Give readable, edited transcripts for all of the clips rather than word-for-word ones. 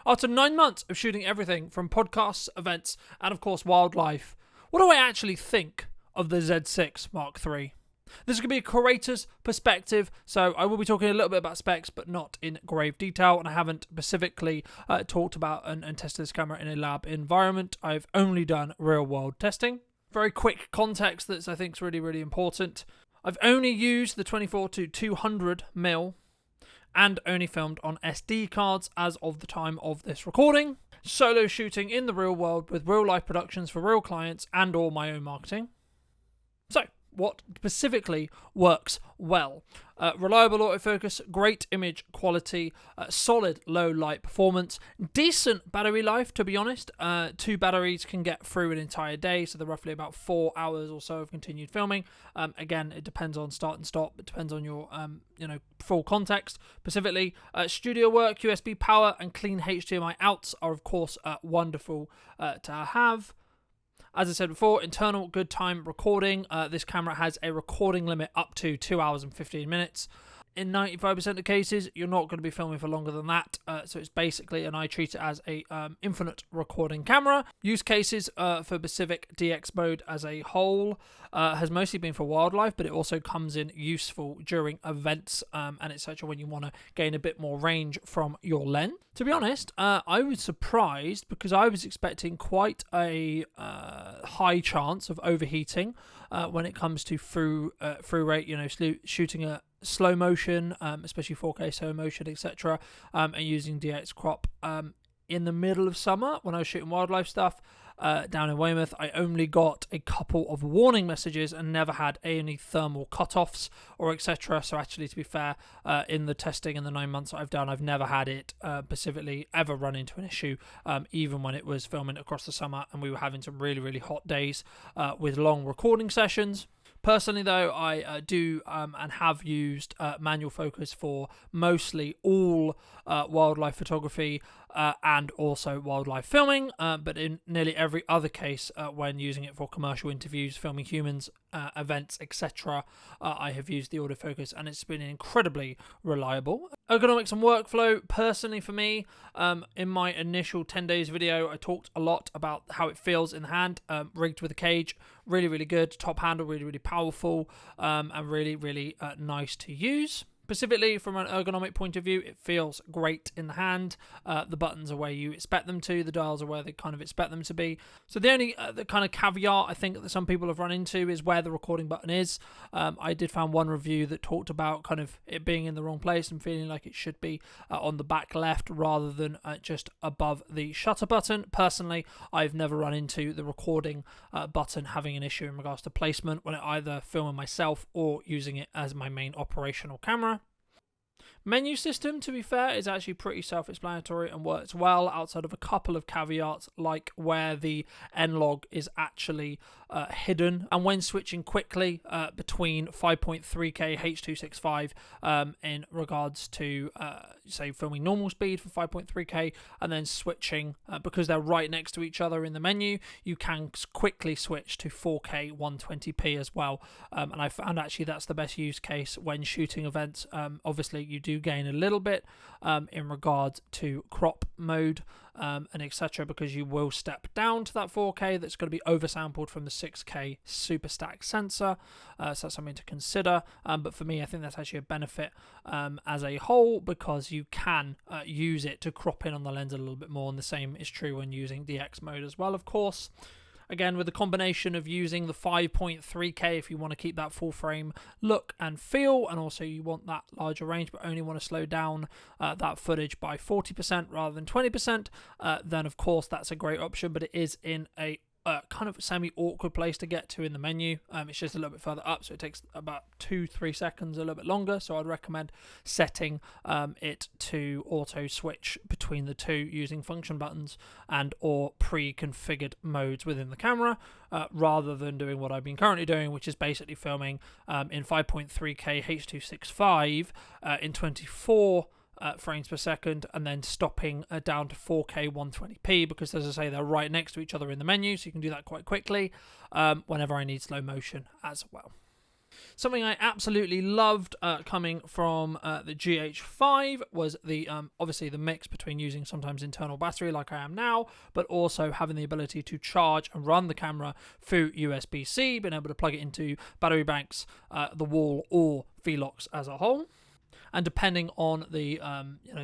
After 9 months of shooting everything from podcasts, events, and of course wildlife, what do I actually think of the Z6 Mark III? This is going to be a curator's perspective, so I will be talking a little bit about specs, but not in grave detail, and I haven't specifically talked about and tested this camera in a lab environment. I've only done real-world testing. Very quick context that I think is really, really important. I've only used the 24 to 200mm and only filmed on SD cards as of the time of this recording. Solo shooting in the real world with real-life productions for real clients and or my own marketing. So, what specifically works well? Reliable autofocus, great image quality, solid low light performance, decent battery life, to be honest. 2 batteries can get through an entire day, so they're roughly about 4 hours or so of continued filming. Again, it depends on start and stop. It depends on your full context. Specifically, studio work, USB power, and clean HDMI outs are of course wonderful to have. As I said before, internal good time recording. This camera has a recording limit up to 2 hours and 15 minutes. In 95% of cases, you're not going to be filming for longer than that. So it's basically, and I treat it as a infinite recording camera. Use cases for Pacific DX mode as a whole has mostly been for wildlife, but it also comes in useful during events and etc. when you want to gain a bit more range from your lens. To be honest, I was surprised because I was expecting quite a high chance of overheating when it comes to through rate, shooting a slow motion, especially 4K slow motion, etc., and using DX crop. In the middle of summer, when I was shooting wildlife stuff down in Weymouth, I only got a couple of warning messages and never had any thermal cutoffs or etc. So actually, to be fair, in the testing in the 9 months I've done, I've never had it specifically ever run into an issue, even when it was filming across the summer and we were having some really, really hot days with long recording sessions. Personally, though, I do and have used manual focus for mostly all wildlife photography and also wildlife filming, but in nearly every other case, when using it for commercial interviews, filming humans, events, etc., I have used the autofocus, and it's been incredibly reliable. Ergonomics and workflow, personally for me, in my initial 10 days video, I talked a lot about how it feels in the hand, rigged with a cage. Really, really good. Top handle, really, really powerful, and really, really nice to use. Specifically, from an ergonomic point of view, it feels great in the hand. The buttons are where you expect them to. The dials are where they kind of expect them to be. So the only the kind of caveat I think that some people have run into is where the recording button is. I did find one review that talked about kind of it being in the wrong place and feeling like it should be on the back left rather than just above the shutter button. Personally, I've never run into the recording button having an issue in regards to placement when I either filming myself or using it as my main operational camera. Menu system, to be fair, is actually pretty self-explanatory and works well outside of a couple of caveats, like where the N-log is actually hidden, and when switching quickly between 5.3K H.265 in regards to, say, filming normal speed for 5.3K, and then switching, because they're right next to each other in the menu, you can quickly switch to 4K 120p as well, and I found actually that's the best use case when shooting events. Obviously, you do gain a little bit in regards to crop mode and etc., because you will step down to that 4K that's going to be oversampled from the 6K super stack sensor, so that's something to consider, but for me I think that's actually a benefit as a whole, because you can use it to crop in on the lens a little bit more, and the same is true when using DX mode as well, of course. Again, with the combination of using the 5.3K if you want to keep that full frame look and feel, and also you want that larger range but only want to slow down that footage by 40% rather than 20%, then of course that's a great option, but it is in a kind of semi-awkward place to get to in the menu. It's just a little bit further up, so it takes about 2-3 seconds, a little bit longer, so I'd recommend setting it to auto switch between the two using function buttons and or pre-configured modes within the camera, rather than doing what I've been currently doing, which is basically filming in 5.3K H.265 in 24 frames per second, and then stopping down to 4K 120p, because as I say, they're right next to each other in the menu, so you can do that quite quickly whenever I need slow motion as well. Something I absolutely loved coming from the GH5 was the obviously the mix between using sometimes internal battery like I am now, but also having the ability to charge and run the camera through USB-C, being able to plug it into battery banks, the wall, or V-locks as a whole. And depending on the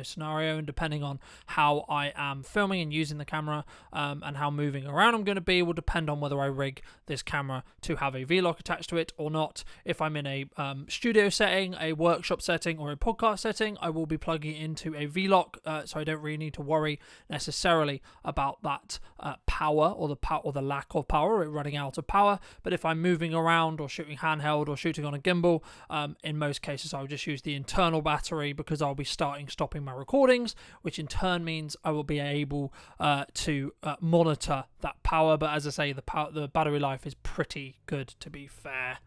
scenario, and depending on how I am filming and using the camera, and how moving around I'm going to be, will depend on whether I rig this camera to have a V-lock attached to it or not. If I'm in a studio setting, a workshop setting, or a podcast setting, I will be plugging it into a V-lock, so I don't really need to worry necessarily about that power or the lack of power, it running out of power. But if I'm moving around or shooting handheld or shooting on a gimbal, in most cases I'll just use the internal battery, because I'll be stopping my recordings, which in turn means I will be able to monitor that power. But as I say, the battery life is pretty good, to be fair.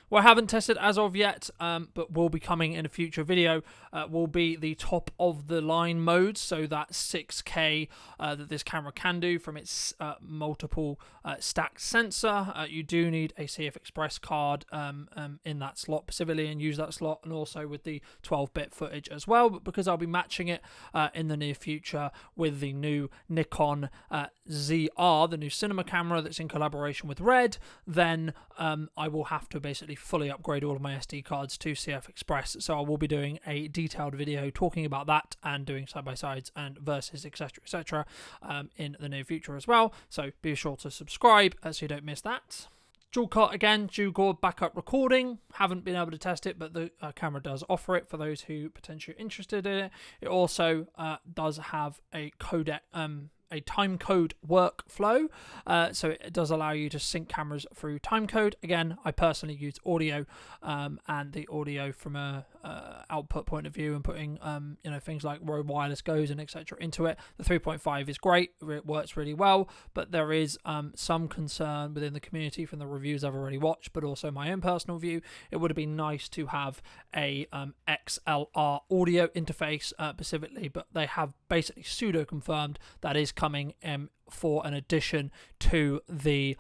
What I haven't tested as of yet, but will be coming in a future video, will be the top of the line modes, so that 6K that this camera can do from its multiple stacked sensor. You do need a CF Express card in that slot specifically, and use that slot, and also with the 12-bit footage as well. But because I'll be matching it in the near future with the new Nikon ZR, the new cinema camera that's in collaboration with Red, then I will have to basically fully upgrade all of my SD cards to CF Express. So I will be doing a detailed video talking about that and doing side-by-sides and versus, etc., in the near future as well. So be sure to subscribe so you don't miss that. Dual core backup recording. Haven't been able to test it, but the camera does offer it for those who potentially are interested in it. It also does have a codec, a timecode workflow, so it does allow you to sync cameras through timecode. Again, I personally use audio, and the audio from a output point of view, and putting things like Rode Wireless Goes and etc. into it. The 3.5 is great, it works really well, but there is some concern within the community from the reviews I've already watched, but also my own personal view. It would have been nice to have a XLR audio interface specifically, but they have basically pseudo confirmed that is coming for an addition to the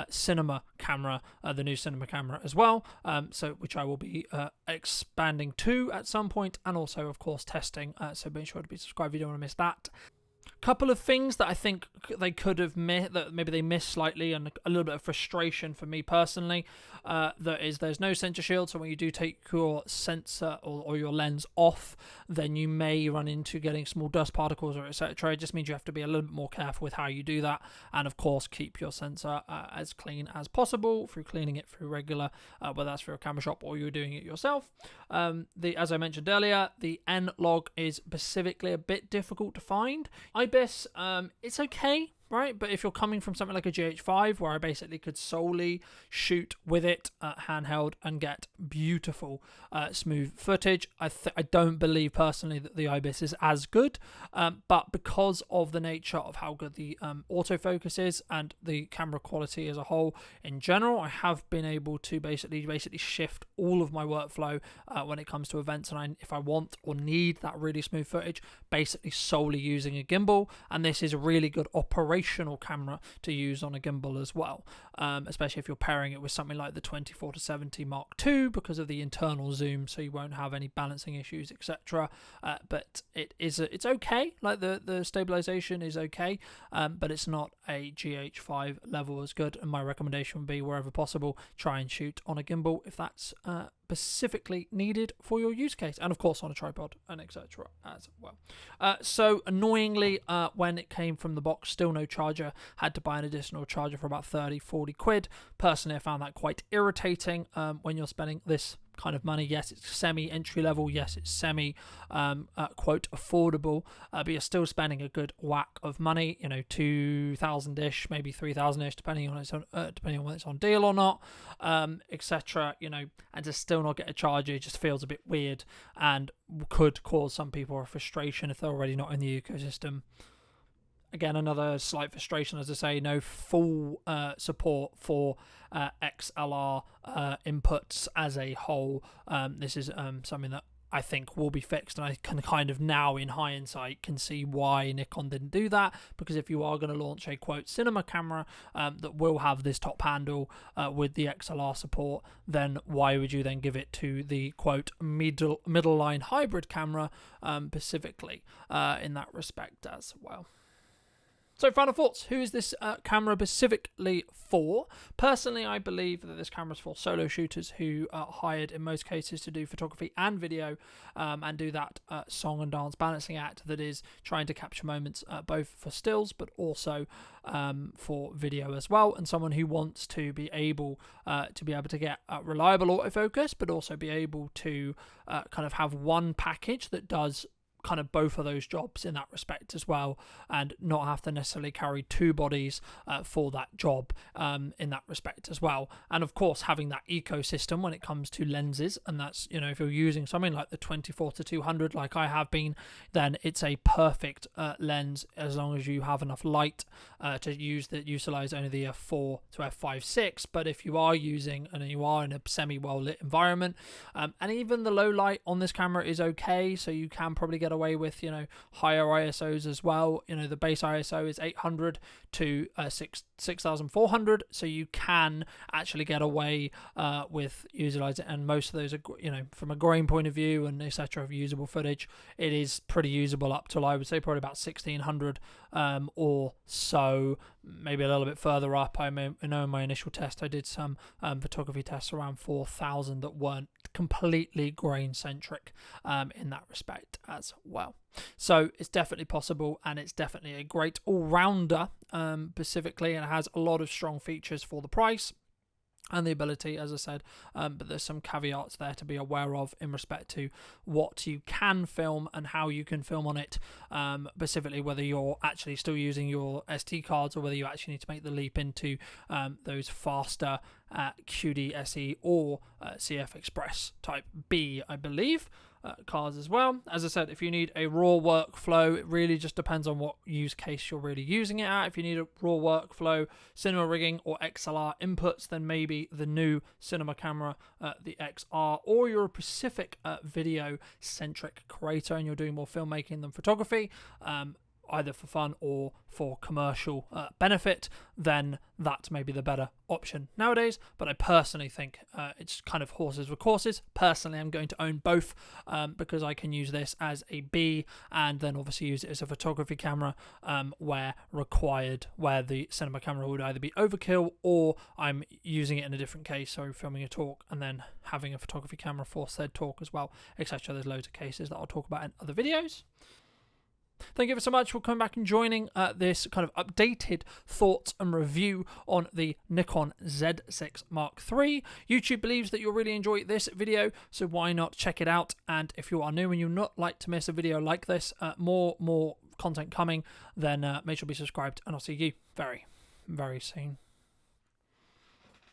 cinema camera, the new cinema camera as well, so which I will be expanding to at some point, and also of course testing, so be sure to be subscribed if you don't want to miss that. Couple of things that I think they could have missed, that maybe they missed slightly, and a little bit of frustration for me personally, there's no sensor shield, so when you do take your sensor or your lens off, then you may run into getting small dust particles or etc. It just means you have to be a little bit more careful with how you do that, and of course keep your sensor as clean as possible through cleaning it through regular, whether that's through a camera shop or you're doing it yourself. As I mentioned earlier, the N-log is specifically a bit difficult to find. IBIS, it's okay, right? But if you're coming from something like a GH5, where I basically could solely shoot with it handheld and get beautiful smooth footage, I don't believe personally that the IBIS is as good, but because of the nature of how good the autofocus is and the camera quality as a whole in general, I have been able to basically shift all of my workflow when it comes to events, and if I want or need that really smooth footage, basically solely using a gimbal. And this is a really good operational camera to use on a gimbal as well, especially if you're pairing it with something like the 24-70 Mark II, because of the internal zoom, so you won't have any balancing issues, etc. But it's okay, like the stabilization is okay, but it's not a GH5 level as good, and my recommendation would be, wherever possible, try and shoot on a gimbal if that's specifically needed for your use case, and of course on a tripod and etc. as well. So annoyingly, when it came from the box, still no charger, had to buy an additional charger for about 30-40 quid. Personally, I found that quite irritating when you're spending this kind of money. Yes, it's semi entry level, yes, it's semi quote affordable, but you're still spending a good whack of money, 2,000-ish, maybe 3,000-ish, depending on whether it's on deal or not, etc. And to still not get a charger just feels a bit weird, and could cause some people a frustration if they're already not in the ecosystem. Again, another slight frustration, as I say, no full support for XLR inputs as a whole. This is something that I think will be fixed, and I can kind of now in hindsight can see why Nikon didn't do that, because if you are going to launch a quote cinema camera that will have this top handle with the XLR support, then why would you then give it to the quote middle line hybrid camera specifically in that respect as well. So final thoughts, who is this camera specifically for? Personally, I believe that this camera is for solo shooters who are hired in most cases to do photography and video and do that song and dance balancing act that is trying to capture moments both for stills but also for video as well, and someone who wants to be able to get reliable autofocus but also be able to kind of have one package that does kind of both of those jobs in that respect as well, and not have to necessarily carry two bodies for that job in that respect as well. And of course having that ecosystem when it comes to lenses, and that's, you know, if you're using something like the 24-200 like I have been, then it's a perfect lens as long as you have enough light to utilize only the f4 to f5.6. But if you are using and you are in a semi well lit environment, and even the low light on this camera is okay, so you can probably get away with, you know, higher ISOs as well. You know, the base ISO is 800 to 6400, so you can actually get away with utilizing, and most of those are, you know, from a grain point of view and etc. of usable footage, it is pretty usable up till I would say probably about 1600 or so, maybe a little bit further up. I know in my initial test I did some photography tests around 4000 that weren't completely grain centric in that respect as well. So it's definitely possible, and it's definitely a great all-rounder specifically, and it has a lot of strong features for the price and the ability, as I said, but there's some caveats there to be aware of in respect to what you can film and how you can film on it, specifically whether you're actually still using your SD cards or whether you actually need to make the leap into those faster QD-SE or CF Express Type B, I believe, cards as well. As I said, if you need a raw workflow, it really just depends on what use case you're really using it at. If you need a raw workflow, cinema rigging or XLR inputs, then maybe the new cinema camera, the XR, or you're a specific video centric creator and you're doing more filmmaking than photography, either for fun or for commercial benefit, then that may be the better option nowadays. But I personally think it's kind of horses for courses. Personally, I'm going to own both because I can use this as a B and then obviously use it as a photography camera where required, where the cinema camera would either be overkill or I'm using it in a different case, so filming a talk and then having a photography camera for said talk as well, etc. There's loads of cases that I'll talk about in other videos. Thank you so much for coming back and joining this kind of updated thoughts and review on the Nikon Z6 Mark III. YouTube believes that you'll really enjoy this video, so why not check it out? And if you are new and you'd not like to miss a video like this, more content coming, then make sure to be subscribed, and I'll see you very, very soon.